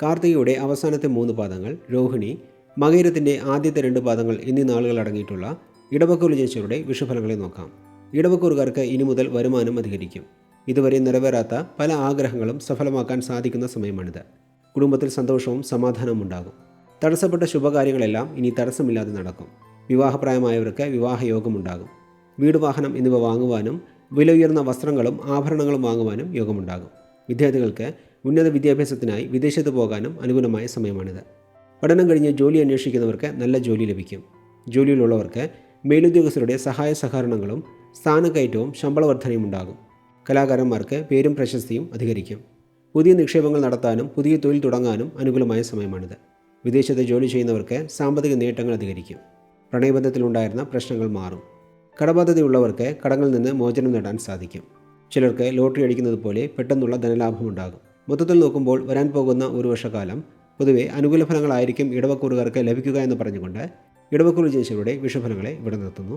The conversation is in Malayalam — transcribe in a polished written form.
കാർത്തികയുടെ അവസാനത്തെ 3 പാദങ്ങൾ, രോഹിണി, മകയിരത്തിൻ്റെ ആദ്യത്തെ 2 പാദങ്ങൾ എന്നീ നാളുകൾ അടങ്ങിയിട്ടുള്ള ഇടവക്കൂറിൽ ജനിച്ചവരുടെ വിഷുഫലങ്ങളെ നോക്കാം. ഇടവക്കൂറുകാർക്ക് ഇനി മുതൽ വരുമാനം അധികരിക്കും. ഇതുവരെ നിറവേറാത്ത പല ആഗ്രഹങ്ങളും സഫലമാക്കാൻ സാധിക്കുന്ന സമയമാണിത്. കുടുംബത്തിൽ സന്തോഷവും സമാധാനവും ഉണ്ടാകും. തടസ്സപ്പെട്ട ശുഭകാര്യങ്ങളെല്ലാം ഇനി തടസ്സമില്ലാതെ നടക്കും. വിവാഹപ്രായമായവർക്ക് വിവാഹയോഗമുണ്ടാകും. വീട്, വാഹനം എന്നിവ വാങ്ങുവാനും വില ഉയർന്ന വസ്ത്രങ്ങളും ആഭരണങ്ങളും വാങ്ങുവാനും യോഗമുണ്ടാകും. വിദ്യാർത്ഥികൾക്ക് ഉന്നത വിദ്യാഭ്യാസത്തിനായി വിദേശത്ത് പോകാനും അനുകൂലമായ സമയമാണിത്. പഠനം കഴിഞ്ഞ് ജോലി അന്വേഷിക്കുന്നവർക്ക് നല്ല ജോലി ലഭിക്കും. ജോലിയിലുള്ളവർക്ക് മേലുദ്യോഗസ്ഥരുടെ സഹായ സഹകരണങ്ങളും സ്ഥാനക്കയറ്റവും ശമ്പള വർധനയും ഉണ്ടാകും. കലാകാരന്മാർക്ക് പേരും പ്രശസ്തിയും അധികരിക്കും. പുതിയ നിക്ഷേപങ്ങൾ നടത്താനും പുതിയ തൊഴിൽ തുടങ്ങാനും അനുകൂലമായ സമയമാണിത്. വിദേശത്ത് ജോലി ചെയ്യുന്നവർക്ക് സാമ്പത്തിക നേട്ടങ്ങൾ അധികരിക്കും. പ്രണയബന്ധത്തിലുണ്ടായിരുന്ന പ്രശ്നങ്ങൾ മാറും. കടബാധ്യതയുള്ളവർക്ക് കടങ്ങളിൽ നിന്ന് മോചനം നേടാൻ സാധിക്കും. ചിലർക്ക് ലോട്ടറി അടിക്കുന്നത് പോലെ പെട്ടെന്നുള്ള ധനലാഭമുണ്ടാകും. മൊത്തത്തിൽ നോക്കുമ്പോൾ വരാൻ പോകുന്ന ഒരു വർഷക്കാലം പൊതുവെ അനുകൂല ഫലങ്ങളായിരിക്കും ഇടവക്കൂറുകാർക്ക് ലഭിക്കുക എന്ന് പറഞ്ഞുകൊണ്ട് ഇടവക്കൂറിൽ ജനിച്ചവരുടെ വിഷുഫലങ്ങളെ ഇവിടെ നിർത്തുന്നു.